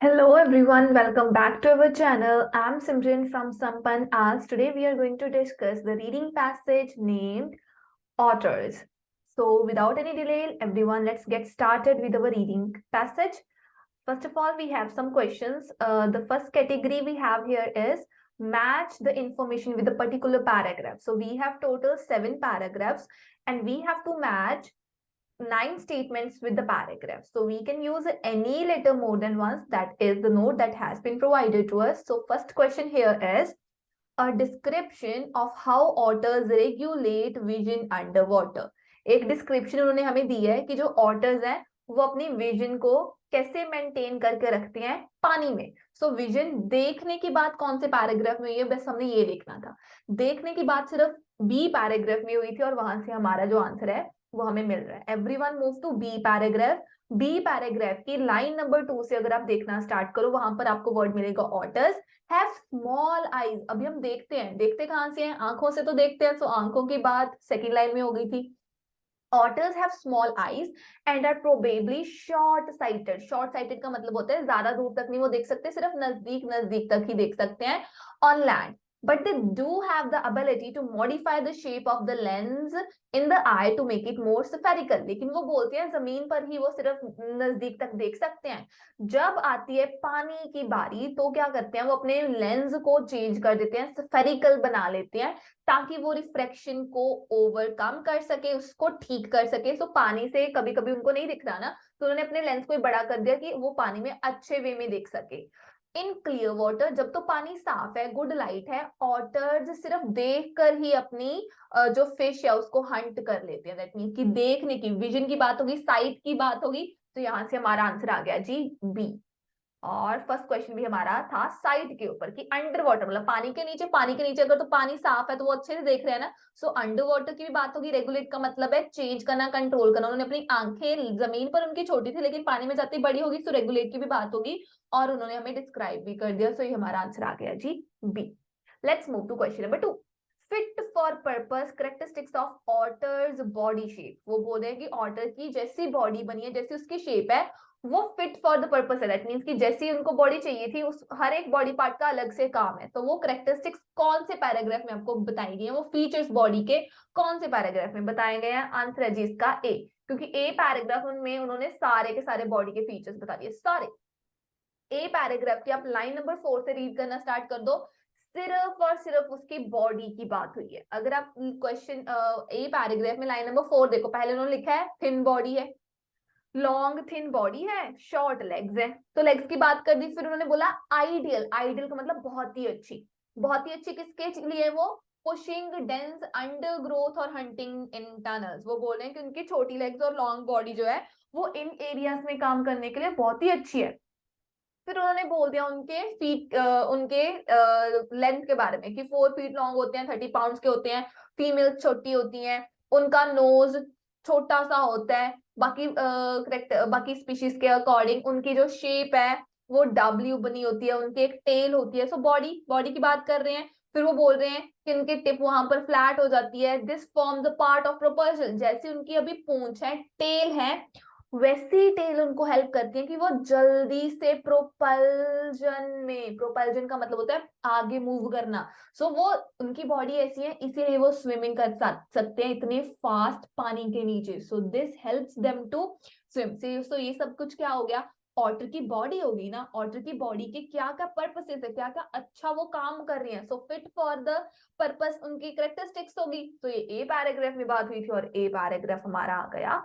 Hello everyone, welcome back to our channel. I'm Simran from Sampan Arts. Today we are going to discuss the reading passage named Otters. So without any delay, everyone, let's get started with our reading passage. First of all, we have some questions. The first category we have here is match the information with a particular paragraph. So we have total 7 paragraphs and we have to match 9 statements with the paragraph. So we can use any letter more than once. That is the note that has been provided to us. So first question here is a description of how otters regulate vision underwater. एक description उन्होंने हमें दी है कि जो otters हैं वो अपनी vision को कैसे मेंटेन करके रखते हैं पानी में. सो विजन देखने की बात कौन से पैराग्राफ में हुई है, बस हमने ये देखना था. देखने की बात सिर्फ बी पैराग्राफ में हुई थी और वहां से हमारा जो आंसर है वो हमें मिल रहा है. Everyone move to B paragraph. B paragraph की लाइन नंबर 2 से अगर आप देखना स्टार्ट करो, वहां पर आपको वर्ड मिलेगा ऑटर्स हैव स्मॉल आईज. अभी हम देखते हैं, देखते कहां से हैं, आंखों से तो देखते हैं. सो आंखों की बात सेकंड लाइन में हो गई थी. Otters have small eyes and are probably short sighted. Short sighted का मतलब होता है ज्यादा दूर तक नहीं वो देख सकते, सिर्फ नजदीक नजदीक तक ही देख सकते हैं on land. But they do have the ability to modify the shape of the lens in the eye to make it more spherical. लेकिन वो बोलते हैं जमीन पर ही वो सिर्फ नजदीक तक देख सकते हैं. जब आती है पानी की बारी तो क्या करते हैं, वो अपने लेंस को चेंज कर देते हैं, स्फेरिकल बना लेते हैं ताकि वो रिफ्रैक्शन को ओवरकम कर सके, उसको ठीक कर सके. सो पानी से कभी कभी उनको नहीं दिख रहा ना, तो उन्होंने अपने लेंस को बड़ा कर दिया कि वो पानी में अच्छे वे में देख सके. इन क्लियर वाटर, जब तो पानी साफ है, गुड लाइट है, ऑटर्स सिर्फ देख कर ही अपनी जो फिश है उसको हंट कर लेते हैं. दैट मीन्स कि देखने की, विजन की बात होगी, साइट की बात होगी. तो यहाँ से हमारा आंसर आ गया जी बी. और फर्स्ट क्वेश्चन भी हमारा था साइड के ऊपर कि अंडर वाटर मतलब पानी के नीचे. पानी के नीचे अगर तो पानी साफ है तो वो अच्छे से देख रहे हैं ना. सो अंडर वाटर की भी बात होगी. रेगुलेट का मतलब है चेंज करना, कंट्रोल करना. उन्होंने अपनी आंखें जमीन पर उनकी छोटी थी लेकिन पानी में जाती बड़ी होगी, सो रेगुलेट की भी बात होगी और उन्होंने हमें डिस्क्राइब भी कर दिया. सो ये हमारा आंसर आ गया जी B. Let's move to question number 2. Fit for purpose characteristics of otters body shape. वो बोल रहे हैं कि ऑटर की जैसी बॉडी बनी है, जैसी उसकी शेप है, वो फिट फॉर द पर्पस है. दैट मींस कि जैसी उनको बॉडी चाहिए थी, उस हर एक बॉडी पार्ट का अलग से काम है. तो वो करेक्टरिस्टिक्स कौन से पैराग्राफ में आपको बताई गई है, वो फीचर्स बॉडी के कौन से पैराग्राफ में बताए गए हैं. आंसर है जी इसका ए, क्योंकि ए पैराग्राफ में उन्होंने सारे के सारे बॉडी के फीचर्स बता दिए सारे. ए पैराग्राफ की आप लाइन नंबर 4 से रीड करना स्टार्ट कर दो, सिर्फ और सिर्फ उसकी बॉडी की बात हुई है. अगर आप क्वेश्चन ए पैराग्राफ में लाइन नंबर 4 देखो, पहले उन्होंने लिखा है थिन बॉडी है, लॉन्ग थिन बॉडी है, शॉर्ट लेग्स है, तो लेग्स की बात कर दी. फिर उन्होंने बोला आइडियल. आइडियल का मतलब बहुत ही अच्छी. बहुत ही अच्छी किसके लिए, वो पुशिंग डेंस अंडर ग्रोथ और हंटिंग इन टनल्स. वो बोल रहे हैं कि उनकी छोटी लेग्स और लॉन्ग बॉडी जो है वो इन एरियाज में काम करने के लिए बहुत ही अच्छी है. फिर उन्होंने बोल दिया उनके फीट, उनके लेंथ के बारे में कि 4 फीट लॉन्ग होते हैं, 30 पाउंड्स के होते हैं, फीमेल छोटी होती हैं, उनका नोज छोटा सा होता है. बाकी करेक्ट, बाकी स्पीशीज के अकॉर्डिंग उनकी जो शेप है वो डब्ल्यू बनी होती है, उनकी एक टेल होती है. सो बॉडी बॉडी की बात कर रहे हैं. फिर वो बोल रहे हैं कि उनकी टिप वहां पर फ्लैट हो जाती है. This form the part of propulsion. जैसे उनकी अभी पूंछ है, टेल है, वैसी टेल उनको हेल्प करती है कि वो जल्दी से प्रोपल्जन में, प्रोपल्जन का मतलब होता है आगे मूव करना. सो वो उनकी बॉडी ऐसी है इसीलिए वो स्विमिंग कर सकते हैं इतने फास्ट पानी के नीचे. So this helps them to swim. So ये सब कुछ क्या हो गया, ऑटर की बॉडी होगी ना. ऑटर की बॉडी के क्या क्या पर्पसेस है, क्या क्या अच्छा वो काम कर रही है. So fit for the purpose उनकी करेक्टरिस्टिक्स होगी. तो ये ए पैराग्राफ में बात हुई थी और ए पैराग्राफ हमारा आ गया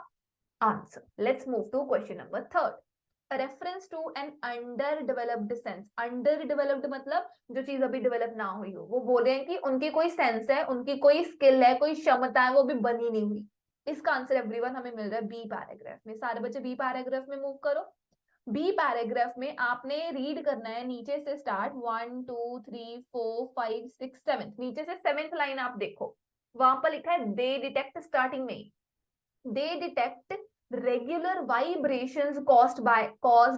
answer. Let's move to question number 3. A reference to an underdeveloped sense. Underdeveloped मतलब जो चीज अभी डेवलप ना हुई हो. वो बोल रहे हैं कि उनकी कोई सेंस है, उनकी कोई स्किल है, कोई क्षमता है, वो भी बनी नहीं हुई. इसका आंसर एवरीवन हमें मिल रहा है बी पैराग्राफ में. सारे बच्चे बी पैराग्राफ में मूव करो. बी पैराग्राफ में आपने रीड करना है नीचे से स्टार्ट, 1 2 3 4 5 6 7. नीचे से 7th लाइन आप देखो, वहां पर लिखा है दे डिटेक्ट. स्टार्टिंग में they detect regular vibrations caused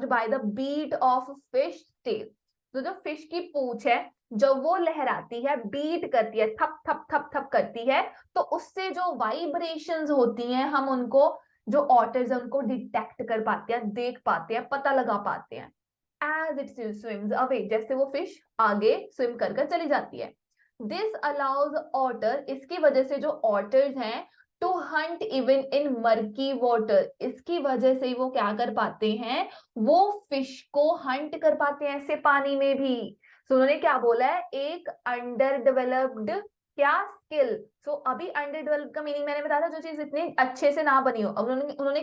by the beat of fish tail. तो जो फिश की पूंछ है जब वो लहराती है, बीट करती है, थप थप थप थप करती है, तो उससे जो वाइब्रेशंस होती हैं हम उनको, जो ऑटर्स है उनको डिटेक्ट कर पाते हैं, देख पाते हैं, पता लगा पाते हैं. as it swims away, जैसे वो फिश आगे स्विम कर कर चली जाती है। दिस अलाउज ऑटर, इसकी वजह से जो ऑटर्स हैं to hunt even in murky water, इसकी वजह से वो क्या कर पाते हैं, वो फिश को हंट कर पाते हैं ऐसे पानी में भी। सो उन्होंने क्या बोला है, एक अंडर डेवलप्ड क्या स्किल। सो अभी अंडर डेवलप्ड का मीनिंग मैंने बताया था, जो चीज इतनी अच्छे से ना बनी हो। अब उन्होंने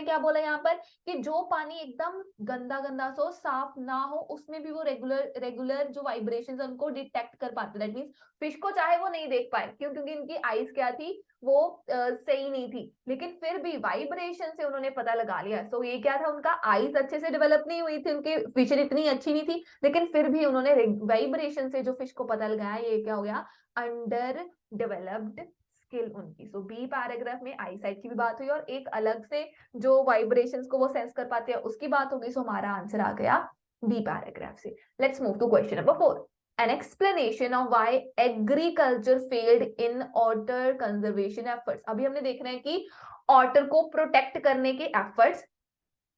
क्या बोला यहाँ पर कि जो पानी एकदम गंदा गंदा सो साफ ना हो, उसमें भी वो रेगुलर जो वाइब्रेशंस उनको डिटेक्ट कर पाते। दैट मींस फिश को चाहे वो नहीं देख पाए, क्यों, क्योंकि इनकी आईज क्या थी, वो सही नहीं थी, लेकिन फिर भी वाइब्रेशन से उन्होंने पता लगा लिया। सो ये क्या था, उनका आईज अच्छे से डेवलप नहीं हुई थी, उनकी विजन इतनी अच्छी नहीं थी, लेकिन फिर भी उन्होंने वाइब्रेशन से जो फिश को पता लगाया, ये क्या हो गया, अंडर डेवलप्ड स्किल उनकी। सो बी पैराग्राफ में आई साइट की भी बात हुई और एक अलग से जो वाइब्रेशंस को वो सेंस कर पाते हैं उसकी बात होगी। सो हमारा आंसर आ गया बी पैराग्राफ से। Let's move to question number 4, an explanation of why agriculture failed in otter conservation efforts। अभी हमने देखना है कि ऑटर को प्रोटेक्ट करने के एफर्ट्स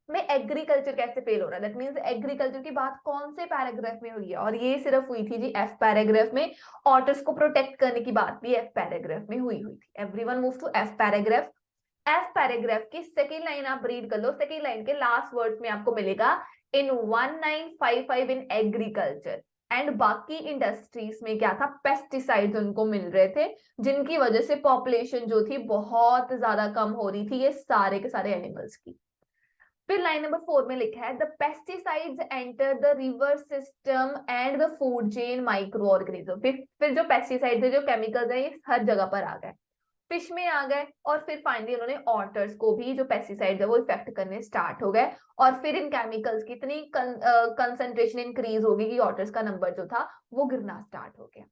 में एग्रीकल्चर कैसे फेल हो रहा है। दैट मींस एग्रीकल्चर की बात कौन से पैराग्राफ में हुई है, और ये सिर्फ हुई थी जी एफ पैराग्राफ में। ऑटर्स को प्रोटेक्ट करने की बात भी एफ पैराग्राफ में हुई थी। Everyone move to F paragraph. F paragraph की सेकेंड लाइन आप रीड कर लो। सेकेंड लाइन के लास्ट वर्ड्स में आपको मिलेगा इन 1955 इन एग्रीकल्चर, एंड बाकी इंडस्ट्रीज में क्या था, पेस्टिसाइड्स उनको मिल रहे थे, जिनकी वजह से पॉपुलेशन जो थी बहुत ज्यादा कम हो रही थी, ये सारे के सारे एनिमल्स की। फिर लाइन नंबर 4 में लिखा है the pesticides enter the river system and the food chain micro organism. फिर जो पेस्टिसाइड्स है, जो केमिकल्स है, ये हर जगह पर आ गए, फिश में आ गए, और फिर फाइनली उन्होंने ऑटर्स को भी जो पेस्टिसाइड्स है वो इफेक्ट करने स्टार्ट हो गए, और फिर इन केमिकल्स की इतनी कंसंट्रेशन इंक्रीज होगी कि ऑटर्स का नंबर जो था वो गिरना स्टार्ट हो गया।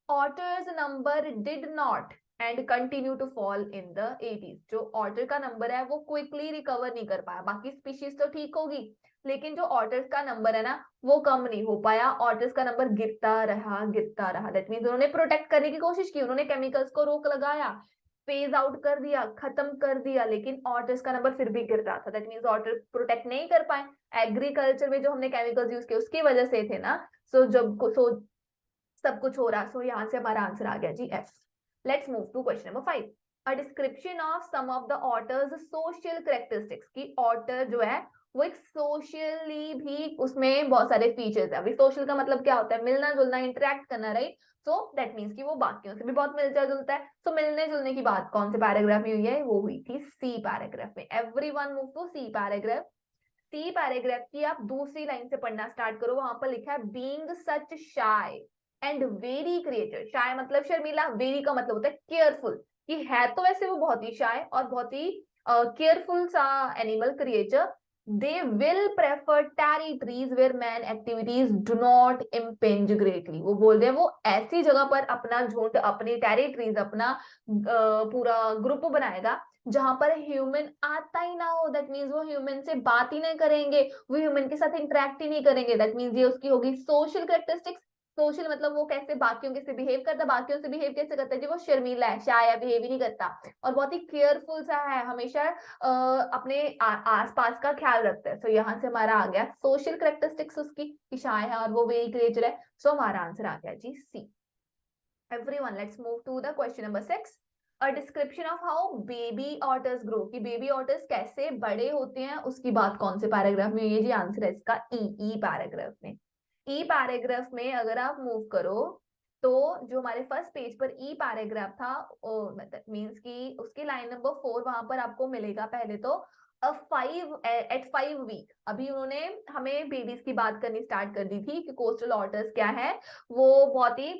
Otters number did not end continue to fall in the 80s। जो ऑटर का नंबर है वो क्विकली रिकवर नहीं कर पाया। बाकी स्पीशीज तो ठीक होगी, लेकिन जो ऑटर्स का नंबर है ना, वो कम नहीं हो पाया। ऑटर्स का नंबर गिरता रहा, गिरता रहा। दैट मींस उन्होंने प्रोटेक्ट करने की कोशिश की, उन्होंने केमिकल्स को रोक लगाया, फेज आउट कर दिया, खत्म कर दिया, लेकिन ऑटर्स का नंबर फिर भी गिर रहा था। दैट मींस ऑटर प्रोटेक्ट नहीं कर पाए। एग्रीकल्चर में जो हमने केमिकल्स यूज किए उसकी वजह से थे ना। सो सब कुछ हो रहा। सो यहाँ से हमारा आंसर आ गया जी F. Let's move to question number 5, a description of some of the otters social characteristics. की ऑटर जो है वो एक सोशली भी, उसमें बहुत सारे फीचर्स है। अभी सोशल का मतलब क्या होता है, मिलना जुलना, इंटरेक्ट करना, राइट। सो दैट मीन्स कि वो बाकियों से भी बहुत मिलता जुलता है। सो मिलने जुलने की बात कौन से पैराग्राफ में हुई है, वो हुई थी सी पैराग्राफ में। Everyone move to C paragraph. C paragraph की आप दूसरी लाइन से पढ़ना स्टार्ट करो। वहां पर लिखा है being such shy and very creative. Shy मतलब शर्मीला, वेरी का मतलब होता है केयरफुल, कि है तो वैसे वो बहुत ही शाय और बहुत ही केयरफुल सा animal creature. They will prefer territories where man activities do not impinge greatly. वो बोल रहे हैं वो ऐसी जगह पर अपना झुंड, अपनी टेरिटरीज, अपना पूरा ग्रुप बनाएगा जहां पर ह्यूमन आता ही ना हो। दैट मीन्स वो ह्यूमन से बात ही नहीं करेंगे, वो ह्यूमन के साथ इंटरेक्ट ही नहीं करेंगे। दैट मीन्स ये उसकी होगी सोशल कैरेक्टरिस्टिक्स। सोशल मतलब वो कैसे बाकियों के से बिहेव करता है। बाकियों से बिहेव कैसे करता है जी, वो शर्मीला है, शाय है, बिहेव ही नहीं करता, और बहुत ही केयरफुल सा है, हमेशा अपने आसपास का ख्याल रखता है। सो यहाँ से हमारा आ गया सोशल कैरेक्टरिस्टिक्स उसकी, कि शाय है और वो वेरी क्रिएचर है। सो हमारा आंसर आ गया जी C. Everyone let's move to the question number 6, a description of how baby otters grow. कि बेबी ऑटर्स कैसे बड़े होते हैं उसकी बात कौन से पैराग्राफ में हुई है जी, आंसर है इसका ई पैराग्राफ में। ई पैराग्राफ में अगर आप मूव करो तो जो हमारे फर्स्ट पेज पर ई पैराग्राफ था, मतलब मींस कि उसकी लाइन नंबर 4 वहां पर आपको मिलेगा। पहले तो एट 5 वीक, अभी उन्होंने हमें बेबीज की बात करनी स्टार्ट कर दी थी कि कोस्टल ऑटर्स क्या है, वो बहुत ही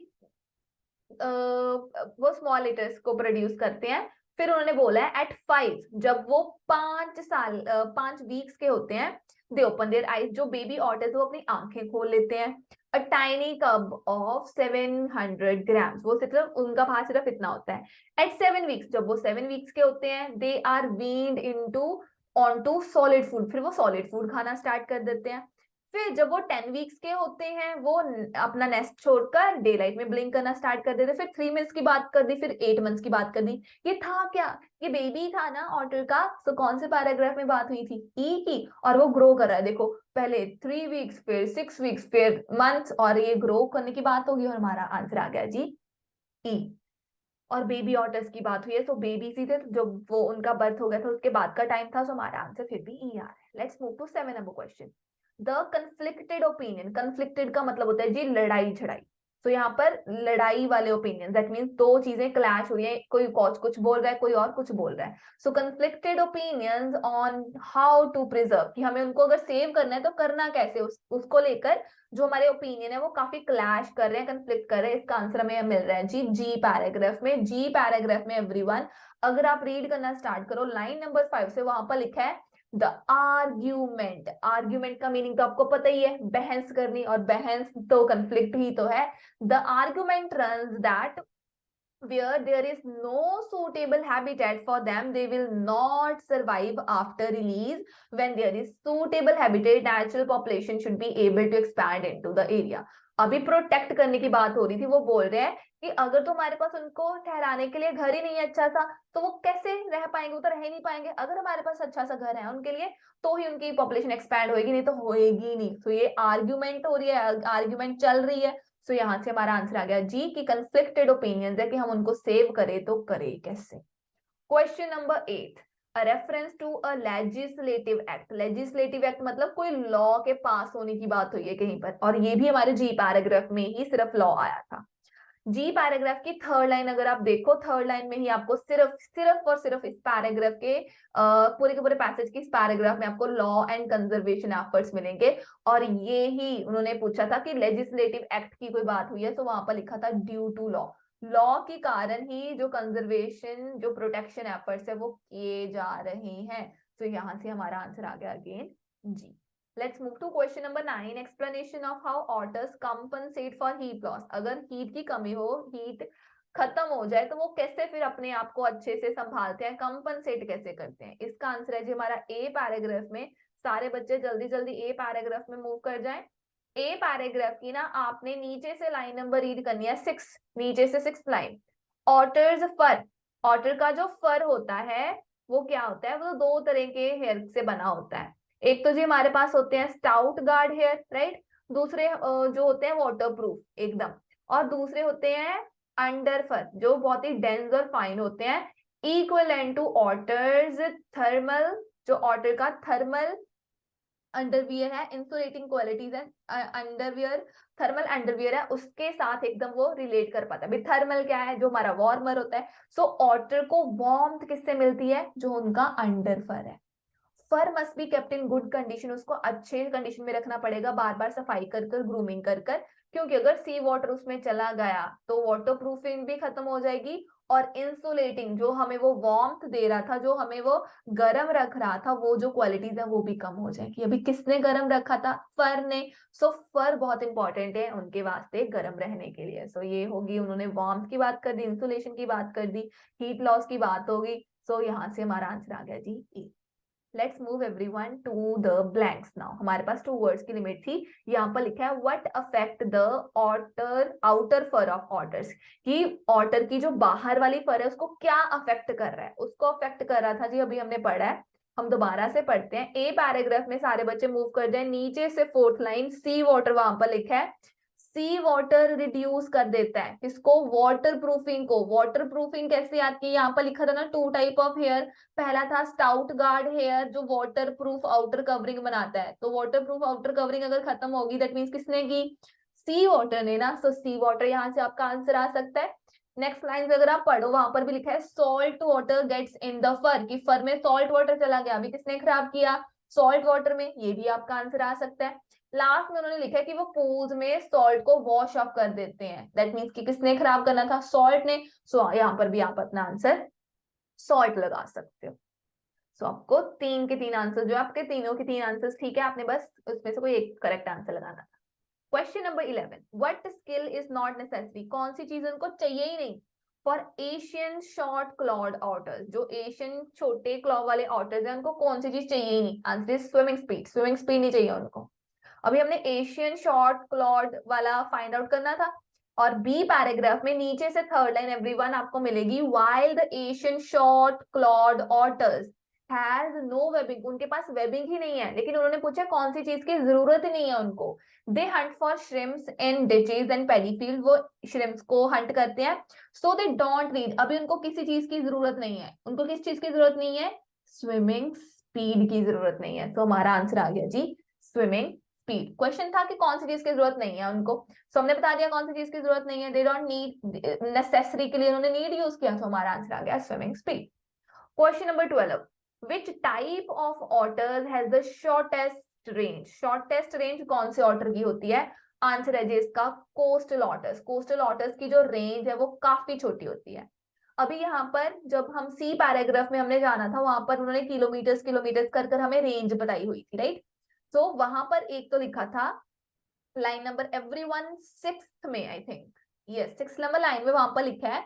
वो स्मॉल लीटर्स को प्रोड्यूस करते हैं। फिर उन्होंने बोला है एट 5, जब वो 5 वीक्स के होते हैं, दे ओपन देयर आईज। जो बेबी ऑटर्स वो अपनी आंखें खोल लेते हैं। अ टाइनी कब ऑफ 700 ग्राम्स, वो सिर्फ उनका भार सिर्फ इतना होता है। एट 7 वीक्स, जब वो 7 वीक्स के होते हैं, they are weaned into onto solid food, फिर वो सॉलिड फूड खाना स्टार्ट कर देते हैं। फिर जब वो 10 वीक्स के होते हैं वो अपना नेस्ट छोड़कर डे लाइट में ब्लिंक करना स्टार्ट कर देते, फिर 3 मंथ्स की बात कर दी, फिर 8 मंथ्स की बात कर दी। ये था क्या? ये बेबी था ना ऑटर का। तो कौन से पैराग्राफ में बात हुई थी? ई की। और वो ग्रो कर रहा है, देखो पहले 3 वीक्स, फिर 6 वीक्स, फिर मंथ्स, और ये ग्रो करने की बात होगी, और हमारा आंसर आ गया जी ई। और बेबी ऑटर्स की बात हुई है, तो बेबीज ही थे, तो जब वो उनका बर्थ हो गया था उसके बाद का टाइम था, तो हमारा आंसर फिर भी ई आ रहा है। Let's move to 7 number question. The conflicted opinion. Conflicted का मतलब होता है जी लड़ाई झड़ाई। तो यहाँ पर लड़ाई वाले ओपिनियन, दैट मीन्स दो चीजें क्लैश हो रही है, कोई कुछ बोल रहा है, कोई और कुछ बोल रहा है। So conflicted opinions on how to preserve, कि हमें उनको अगर सेव करना है तो करना कैसे, उसको लेकर जो हमारे ओपिनियन है वो काफी क्लैश कर रहे हैं, कंफ्लिक्ट कर रहे हैं। इसका आंसर हमें मिल रहा है जी जी पैराग्राफ में। जी पैराग्राफ में एवरीवन, अगर आप रीड करना स्टार्ट करो लाइन नंबर 5 से, वहां पर लिखा है द आर्ग्यूमेंट। आर्ग्यूमेंट का मीनिंग तो आपको पता ही है, बहस करनी, और बहस तो कंफ्लिक्ट ही तो है। The argument runs that where there is no suitable habitat for them, they will not survive after release. When there is suitable habitat, natural population should be able to expand into the area. अभी protect करने की बात हो रही थी, वो बोल रहे हैं कि अगर तो हमारे पास उनको ठहराने के लिए घर ही नहीं है अच्छा सा, तो वो कैसे रह पाएंगे? वो तो रह नहीं पाएंगे। अगर हमारे पास अच्छा सा घर है उनके लिए, तो ही उनकी पॉपुलेशन एक्सपैंड होगी, नहीं तो होएगी नहीं। तो ये आर्ग्यूमेंट हो रही है, आर्ग्यूमेंट चल रही है। सो यहाँ से हमारा आंसर आ गया जी की कंफ्लिक्टेड ओपिनियंस है कि हम उनको सेव करें तो करें कैसे। Question number 8, a reference to a legislative act. Legislative act मतलब कोई लॉ के पास होने की बात हुई है कहीं पर, और ये भी हमारे जी पैराग्राफ में ही सिर्फ लॉ आया था। जी पैराग्राफ की थर्ड लाइन अगर आप देखो, थर्ड लाइन में ही आपको सिर्फ सिर्फ और सिर्फ इस पैराग्राफ के पूरे के पूरे पैसेज के इस पैराग्राफ में आपको लॉ एंड कंजर्वेशन एफर्ट्स मिलेंगे। और ये ही उन्होंने पूछा था कि लेजिस्लेटिव एक्ट की कोई बात हुई है, तो वहां पर लिखा था ड्यू टू लॉ। लॉ के कारण ही जो कंजर्वेशन, जो प्रोटेक्शन एफर्ट्स है वो किए जा रहे हैं। तो यहाँ से हमारा आंसर आ गया अगेन जी। Let's move to question number 9, explanation of how otters compensate for heat loss. अगर हीट की कमी हो, हीट खत्म हो जाए, तो वो कैसे फिर अपने आप को अच्छे से संभालते हैं, कंपनसेट कैसे करते हैं? इसका आंसर है जी हमारा ए पैराग्राफ में। सारे बच्चे जल्दी जल्दी ए पैराग्राफ में मूव कर जाएं। ए पैराग्राफ की ना आपने नीचे से लाइन नंबर रीड करनी है 6, नीचे से 6 लाइन। ऑटर्स फर, ऑटर का जो फर होता है वो क्या होता है? वो दो तरह के हेयर से बना होता है। एक तो जी हमारे पास होते हैं स्टाउट गार्ड हेयर, राइट। दूसरे जो होते हैं वाटर प्रूफ एकदम। और दूसरे होते हैं अंडर फर, जो बहुत ही डेंस और फाइन होते हैं। इक्वल टू ऑटर्स थर्मल, जो ऑटर का थर्मल अंडरवियर है, इंसुलेटिंग क्वालिटीज है अंडरवियर, थर्मल अंडरवियर है, उसके साथ एकदम वो रिलेट कर पाता है। थर्मल क्या है? जो हमारा वार्मर होता है। सो ऑटर को वार्मथ किससे मिलती है? जो उनका अंडर फर है। Fur must be kept in good condition, उसको अच्छे कंडीशन में रखना पड़ेगा, बार बार सफाई कर कर, ग्रूमिंग कर कर। क्योंकि अगर सी वाटर उसमें चला गया तो वाटर प्रूफिंग भी खत्म हो जाएगी, और इंसुलेटिंग, जो हमें वो वार्मथ दे रहा था, जो हमें वो गर्म रख रहा था, वो जो क्वालिटीज है वो भी कम हो जाएगी। अभी किसने गर्म रखा था? फर ने। सो फर बहुत इंपॉर्टेंट है उनके वास्ते गर्म रहने के लिए। सो ये होगी, उन्होंने वार्मथ की बात कर दी, इंसुलेशन की बात कर दी, हीट लॉस की बात होगी। सो यहाँ से हमारा आंसर आ गया जी A. Let's move everyone to the blanks now. हमारे पास 2 वर्ड्स की लिमिट थी। यहाँ पर लिखा है what affect the otter outer fur of otters, कि ऑटर की जो बाहर वाली फर है उसको क्या अफेक्ट कर रहा है? उसको अफेक्ट कर रहा था जी, अभी हमने पढ़ा है, हम दोबारा से पढ़ते हैं। ए पैराग्राफ में सारे बच्चे मूव कर जाए नीचे से 4th लाइन, सी वाटर वहां पर लिखा है। सी वाटर रिड्यूस कर देता है किसको? वाटर प्रूफिंग को। वाटर प्रूफिंग कैसे याद की? यहाँ पर लिखा था ना 2 टाइप ऑफ हेयर। पहला था स्टाउट गार्ड हेयर, जो वाटर प्रूफ आउटर कवरिंग बनाता है। तो वाटर प्रूफ आउटर कवरिंग अगर खत्म होगी, दैट मीन्स किसने की? सी वाटर ने ना। सो सी वाटर यहाँ से आपका आंसर आ सकता है। नेक्स्ट लाइन अगर आप पढ़ो, वहां पर भी लिखा है salt water gets in the fur, की फर में सॉल्ट वाटर चला गया, अभी किसने खराब किया? सॉल्ट वाटर में। ये भी आपका आंसर आ सकता है। लास्ट में उन्होंने लिखा है कि वो पूल्स में सॉल्ट को वॉश ऑफ कर देते हैं, दैट मीन्स कि किसने खराब करना था? सॉल्ट ने। सो यहाँ पर भी आप अपना आंसर सॉल्ट लगा सकते हो। सो आपको 3 के 3 आंसर, जो आपके तीनों के 3 आंसर्स ठीक है, आपने बस उसमें से कोई एक करेक्ट आंसर लगाना था। Question number 11, what skill is not necessary, कौन सी चीज उनको चाहिए ही नहीं for Asian short Claude otters? जो एशियन छोटे क्लॉ वाले ऑटर्स हैं उनको कौन सी चीज चाहिए ही नहीं? Answer is swimming speed. Swimming speed नहीं चाहिए उनको। अभी हमने एशियन शॉर्ट क्लॉड वाला फाइंड आउट करना था। और बी पैराग्राफ में नीचे से थर्ड लाइन एवरीवन आपको मिलेगी, while the Asian short clawed otters has no webbing, उनके पास वेबिंग ही नहीं है, लेकिन उन्होंने पूछा कौन सी चीज की जरूरत ही नहीं है उनको। दे Hunt for shrimps in डिचेज and paddy field, वो श्रिम्प्स को हंट करते हैं। सो दे डोंट नीड, अभी उनको किसी चीज की जरूरत नहीं है, उनको किस चीज की जरूरत नहीं है, स्विमिंग स्पीड की जरूरत नहीं है। तो हमारा आंसर आ गया जी स्विमिंग स्पीड। क्वेश्चन था कि कौन सी चीज की जरूरत नहीं है उनको, सो हमने बता दिया कौन सी चीज की जरूरत नहीं है, दे डोंट नीड, नेसेसरी के लिए उन्होंने नीड यूज किया, तो हमारा आंसर आ गया swimming speed. Question number 12, which type of otters has the shortest range, shortest range कौन से ऑटर की होती है, आंसर है जी इसका कोस्टल ऑटर्स। कोस्टल ऑटर्स की जो रेंज है वो काफी छोटी होती है। अभी यहाँ पर जब हम सी पैराग्राफ में हमने जाना था, वहां पर उन्होंने किलोमीटर्स किलोमीटर्स कर कर हमें रेंज बताई हुई थी, राइट। तो वहां पर एक तो लिखा था लाइन नंबर एवरीवन 6th में, I think yes 6 number line में वहां पर लिखा है,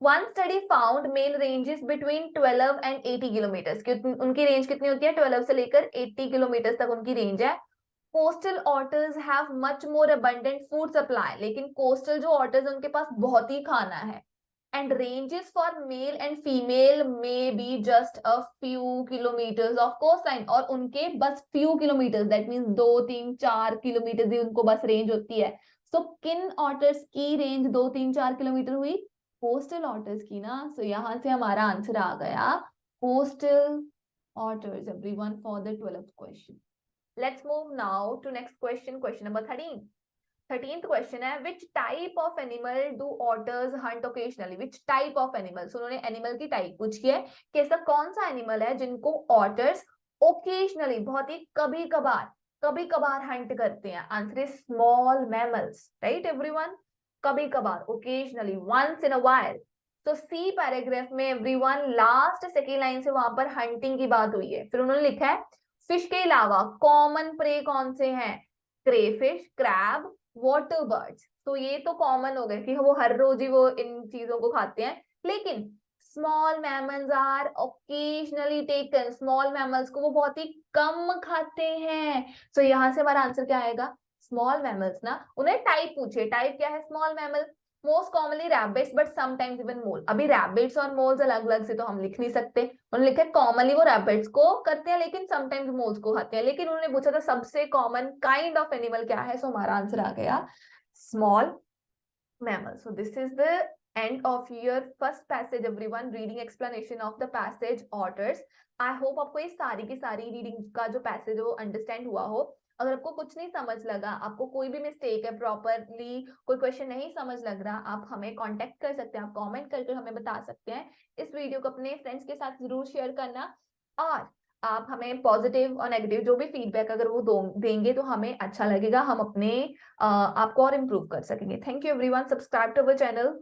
one study found male ranges between 12 and 80 kilometres, उनकी रेंज कितनी होती है, 12 से लेकर 80 किलोमीटर तक उनकी रेंज है। Coastal otters have much more abundant food supply, लेकिन कोस्टल जो ऑटर्स उनके पास बहुत ही खाना है। and ranges for male and female may be just a few kilometers of coastline, और उनके बस few kilometers, that means 2-3-4 kilometre ही उनको बस रेंज होती है। so, किन ऑटर्स की रेंज 2-3-4 किलोमीटर हुई, कोस्टल ऑटर्स की ना। so, यहाँ से हमारा आंसर आ गया coastal otters everyone for the 12th question. Let's move now to next question, question number 13th question है, which type of animal do otters hunt occasionally, which type of animal, उन्होंने animal की type पूछी है कि ऐसा कौन सा animal है जिनको ऑटर्स ओकेजनली, बहुत ही कभी कभार हंट करते हैं। Answer is small mammals, right everyone, कभी कभार, occasionally, once in a while. तो सी पैराग्राफ में एवरीवन लास्ट सेकेंड लाइन से वहां पर हंटिंग की बात हुई है। फिर उन्होंने लिखा है फिश के अलावा कॉमन प्रे कौन से हैं, क्रेफिश, क्रैब, वाटर बर्ड्स। तो ये तो कॉमन हो गए कि वो हर रोज ही वो इन चीजों को खाते हैं, लेकिन small mammals are occasionally taken, small mammals को वो बहुत ही कम खाते हैं। तो यहाँ से हमारा आंसर क्या आएगा, स्मॉल मैमल्स ना। उन्हें टाइप पूछे, टाइप क्या है, small mammal, most commonly rabbits but sometimes even mole. अभी रैबिट्स और मोल्स अलग अलग से तो हम लिख नहीं सकते, उन्होंने लिखा है कॉमनली वो रैबिट्स को करते हैं लेकिन समटाइम्स मोल्स को खाते हैं, लेकिन उन्होंने पूछा था सबसे कॉमन काइंड ऑफ एनिमल क्या है, सो हमारा आंसर आ गया small mammal. So this is the end of your first passage everyone, reading explanation of the passage otters. I hope आपको ये सारी की सारी रीडिंग का जो पैसेज है वो अंडरस्टैंड हुआ हो। अगर आपको कुछ नहीं समझ लगा, आपको कोई भी मिस्टेक है, प्रॉपरली कोई क्वेश्चन नहीं समझ लग रहा, आप हमें कांटेक्ट कर सकते हैं, आप कमेंट करके हमें बता सकते हैं। इस वीडियो को अपने फ्रेंड्स के साथ जरूर शेयर करना, और आप हमें पॉजिटिव और नेगेटिव जो भी फीडबैक अगर वो देंगे तो हमें अच्छा लगेगा, हम अपने आपको और इम्प्रूव कर सकेंगे। Thank you everyone, subscribe to our channel.